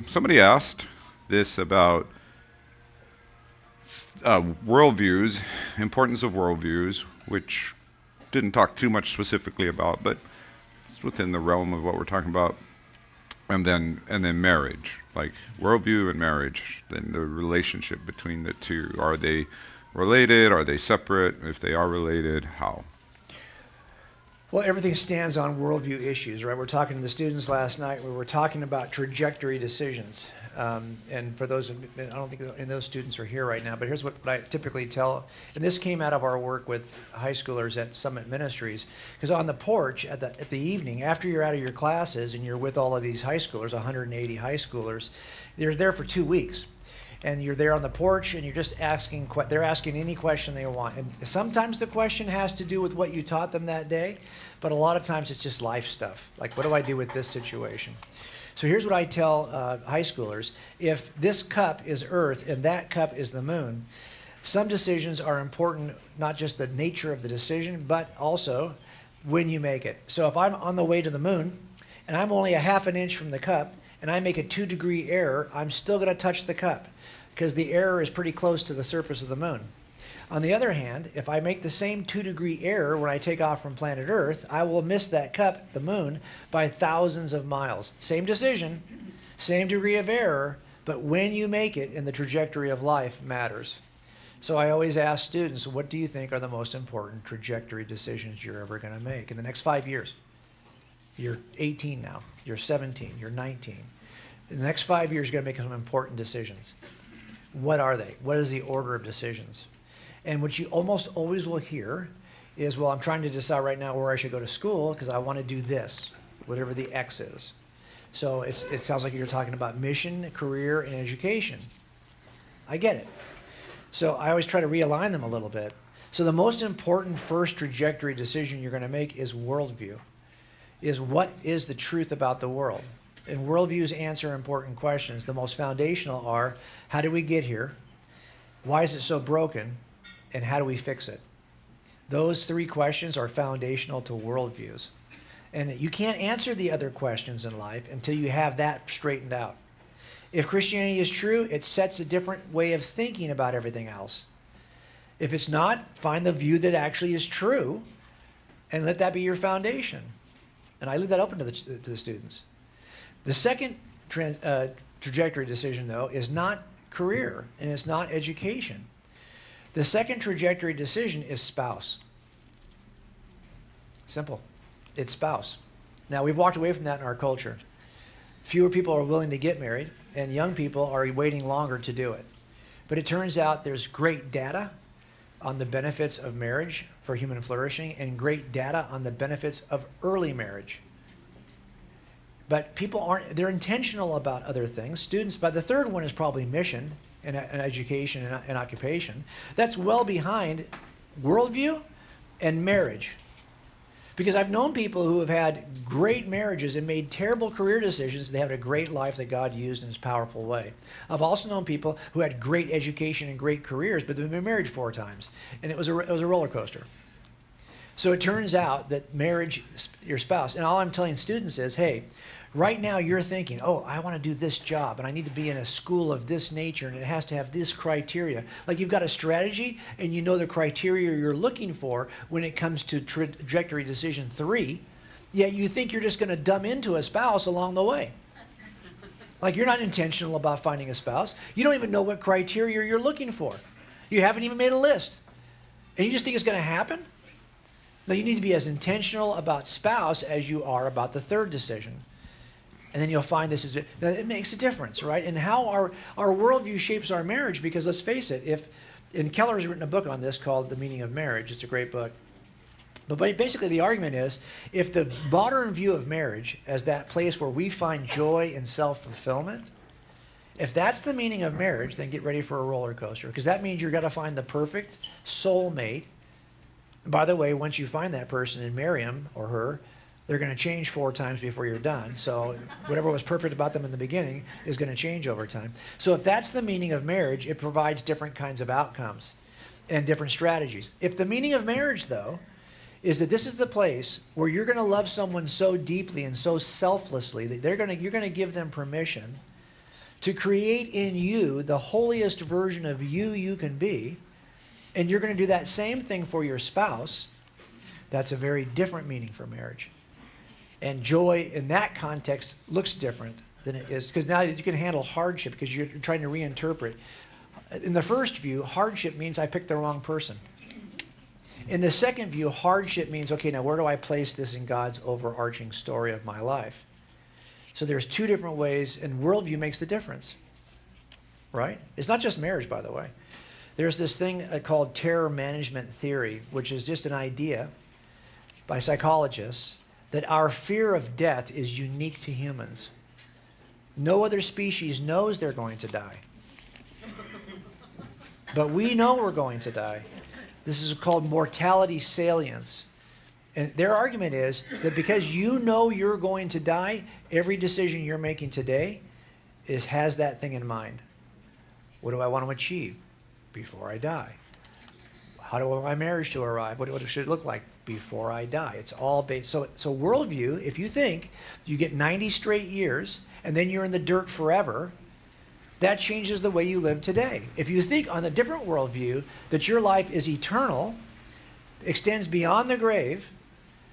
Somebody asked this about worldviews, importance of worldviews, which didn't talk too much specifically about, but it's within the realm of what we're talking about. And then marriage, like worldview and marriage, then the relationship between the two. Are they related? Are they separate? If they are related, how? Well, everything stands on worldview issues, right? We're talking to the students last night. We were talking about trajectory decisions. And for those, I don't think any of those students are here right now, but here's what I typically tell. And this came out of our work with high schoolers at Summit Ministries. Because on the porch at the evening, after you're out of your classes and you're with all of these high schoolers, 180 high schoolers, they're there for 2 weeks. And you're there on the porch and you're just asking, they're asking any question they want. And sometimes the question has to do with what you taught them that day, but a lot of times it's just life stuff. Like, what do I do with this situation? So here's what I tell high schoolers. If this cup is Earth and that cup is the moon, some decisions are important, not just the nature of the decision, but also when you make it. So if I'm on the way to the moon and I'm only a half an inch from the cup and I make a 2-degree error, I'm still going to touch the cup, because the error is pretty close to the surface of the moon. On the other hand, if I make the same 2-degree error when I take off from planet Earth, I will miss that cup, the moon, by thousands of miles. Same decision, same degree of error, but when you make it in the trajectory of life matters. So I always ask students, what do you think are the most important trajectory decisions you're ever going to make in the next 5 years? You're 18 now, you're 17, you're 19. In the next 5 years, you're going to make some important decisions. What are they? What is the order of decisions? And what you almost always will hear is, well, I'm trying to decide right now where I should go to school because I want to do this, whatever the X is. So it sounds like you're talking about mission, career, and education. I get it. So I always try to realign them a little bit. So the most important first trajectory decision you're going to make is worldview, is what is the truth about the world? And worldviews answer important questions. The most foundational are, how did we get here? Why is it so broken? And how do we fix it? Those 3 questions are foundational to worldviews. And you can't answer the other questions in life until you have that straightened out. If Christianity is true, it sets a different way of thinking about everything else. If it's not, find the view that actually is true and let that be your foundation. And I leave that open to the students. The second trajectory decision, though, is not career and it's not education. The second trajectory decision is spouse. Simple. It's spouse. Now, we've walked away from that in our culture. Fewer people are willing to get married, and young people are waiting longer to do it. But it turns out there's great data on the benefits of marriage for human flourishing and great data on the benefits of early marriage. But people aren't, they're intentional about other things. Students, but the third one is probably mission and education and occupation. That's well behind worldview and marriage. Because I've known people who have had great marriages and made terrible career decisions. They had a great life that God used in his powerful way. I've also known people who had great education and great careers, but they've been married 4 times. And it was a roller coaster. So it turns out that marriage, your spouse, and all I'm telling students is, hey, right now you're thinking, oh, I want to do this job and I need to be in a school of this nature and it has to have this criteria. Like you've got a strategy and you know the criteria you're looking for when it comes to trajectory decision 3, yet you think you're just going to dumb into a spouse along the way. Like you're not intentional about finding a spouse. You don't even know what criteria you're looking for. You haven't even made a list. And you just think it's going to happen? No, you need to be as intentional about spouse as you are about the third decision. And then you'll find this is it. Now, it makes a difference, right? And how our worldview shapes our marriage, because let's face it, and Keller's written a book on this called The Meaning of Marriage. It's a great book. But basically the argument is, if the modern view of marriage as that place where we find joy and self-fulfillment, if that's the meaning of marriage, then get ready for a roller coaster, because that means you're going to find the perfect soulmate. By the way, once you find that person and marry him or her, they're going to change 4 times before you're done. So whatever was perfect about them in the beginning is going to change over time. So if that's the meaning of marriage, it provides different kinds of outcomes and different strategies. If the meaning of marriage, though, is that this is the place where you're going to love someone so deeply and so selflessly that you're going to give them permission to create in you the holiest version of you can be, and you're going to do that same thing for your spouse, that's a very different meaning for marriage. And joy in that context looks different than it is, because now you can handle hardship because you're trying to reinterpret. In the first view, hardship means I picked the wrong person. In the second view, hardship means, okay, now where do I place this in God's overarching story of my life? So there's two different ways, and worldview makes the difference, right? It's not just marriage, by the way. There's this thing called terror management theory, which is just an idea by psychologists that our fear of death is unique to humans. No other species knows they're going to die. But we know we're going to die. This is called mortality salience. And their argument is that because you know you're going to die, every decision you're making today has that thing in mind. What do I want to achieve before I die? How do I want my marriage to arrive? What should it look like before I die? It's all based. So worldview, if you think you get 90 straight years and then you're in the dirt forever, that changes the way you live today. If you think on a different worldview that your life is eternal, extends beyond the grave,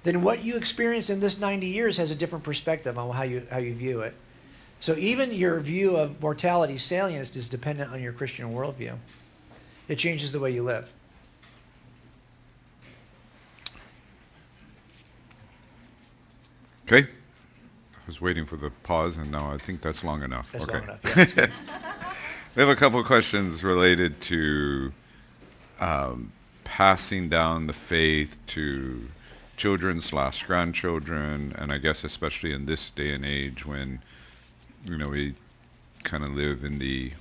then what you experience in this 90 years has a different perspective on how you view it. So even your view of mortality salience is dependent on your Christian worldview. It changes the way you live. Okay. I was waiting for the pause, and now I think that's long enough. That's okay. long enough, yes. We have a couple of questions related to passing down the faith to children/grandchildren, and I guess especially in this day and age when, we kind of live in the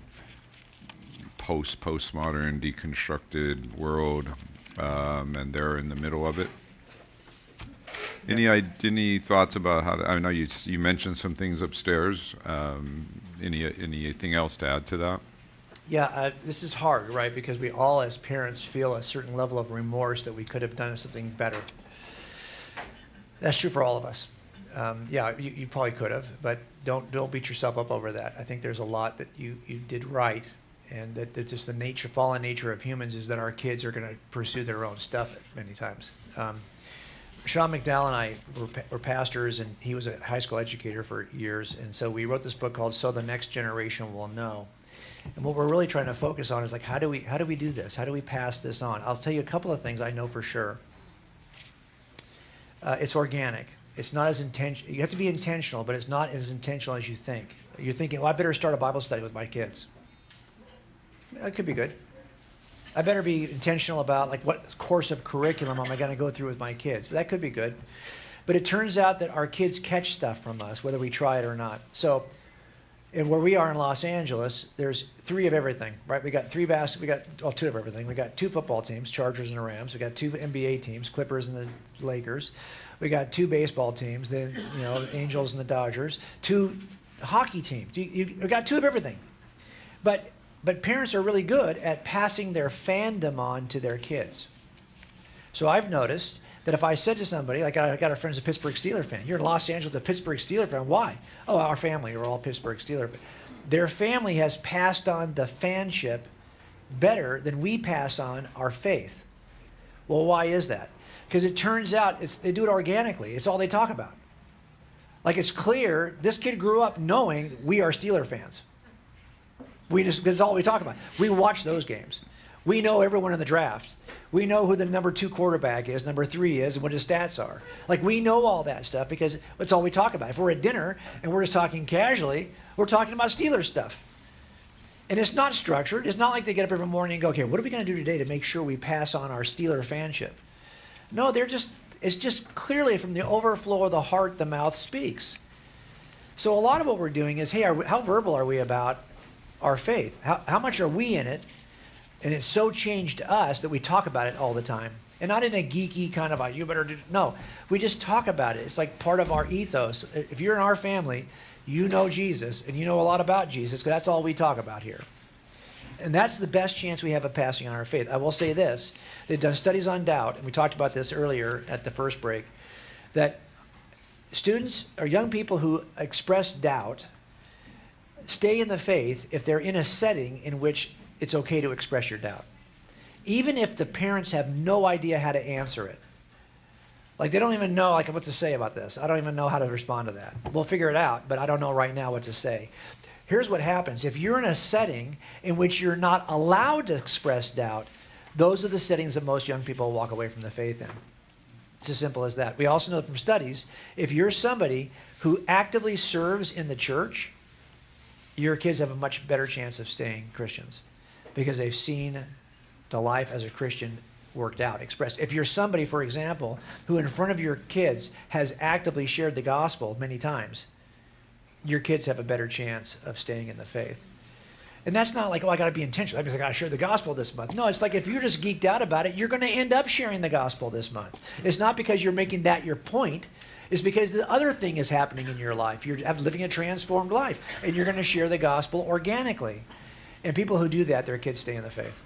postmodern, deconstructed world, and they're in the middle of it. Any thoughts about how I know you mentioned some things upstairs. Anything else to add to that? Yeah, this is hard, right? Because we all, as parents, feel a certain level of remorse that we could have done something better. That's true for all of us. Yeah, you probably could have, but don't beat yourself up over that. I think there's a lot that you did right, and that just the fallen nature of humans is that our kids are going to pursue their own stuff many times. Sean McDowell and I were pastors, and he was a high school educator for years, and so we wrote this book called So the Next Generation Will Know. And what we're really trying to focus on is like, how do we do this? How do we pass this on? I'll tell you a couple of things I know for sure. It's organic. It's not as intentional. You have to be intentional, but it's not as intentional as you think. You're thinking, well, I better start a Bible study with my kids. That could be good. I better be intentional about like what course of curriculum am I going to go through with my kids. That could be good. But it turns out that our kids catch stuff from us, whether we try it or not. So, and where we are in Los Angeles, there's 3 of everything, right? We got 2 of everything. We got 2 football teams, Chargers and the Rams. We got 2 NBA teams, Clippers and the Lakers. We got 2 baseball teams, then the Angels and the Dodgers. 2 hockey teams. We got 2 of everything. But parents are really good at passing their fandom on to their kids. So I've noticed that if I said to somebody, like I got a friend who's a Pittsburgh Steelers fan. You're in Los Angeles, a Pittsburgh Steelers fan. Why? Oh, our family are all Pittsburgh Steelers fans. Their family has passed on the fanship better than we pass on our faith. Well, why is that? Because it turns out they do it organically. It's all they talk about. Like it's clear this kid grew up knowing we are Steeler fans. That's all we talk about. We watch those games. We know everyone in the draft. We know who the number 2 quarterback is, number 3 is, and what his stats are. Like we know all that stuff because it's all we talk about. If we're at dinner and we're just talking casually, we're talking about Steelers stuff. And it's not structured. It's not like they get up every morning and go, okay, what are we going to do today to make sure we pass on our Steeler fanship? No, it's just clearly from the overflow of the heart, the mouth speaks. So a lot of what we're doing is, hey, how verbal are we about our faith? How much are we in it? And it's so changed us that we talk about it all the time. And not in a geeky kind of, you better do, no. We just talk about it. It's like part of our ethos. If you're in our family, you know Jesus, and you know a lot about Jesus, because that's all we talk about here. And that's the best chance we have of passing on our faith. I will say this. They've done studies on doubt, and we talked about this earlier at the first break, that students or young people who express doubt stay in the faith if they're in a setting in which it's okay to express your doubt. Even if the parents have no idea how to answer it. Like they don't even know like what to say about this. I don't even know how to respond to that. We'll figure it out, but I don't know right now what to say. Here's what happens. If you're in a setting in which you're not allowed to express doubt, those are the settings that most young people walk away from the faith in. It's as simple as that. We also know from studies, if you're somebody who actively serves in the church, your kids have a much better chance of staying Christians because they've seen the life as a Christian worked out, expressed. If you're somebody, for example, who in front of your kids has actively shared the gospel many times, your kids have a better chance of staying in the faith. And that's not like, oh, I got to be intentional. That means I got to share the gospel this month. No, it's like if you're just geeked out about it, you're going to end up sharing the gospel this month. It's not because you're making that your point. It's because the other thing is happening in your life. You're living a transformed life, and you're going to share the gospel organically. And people who do that, their kids stay in the faith.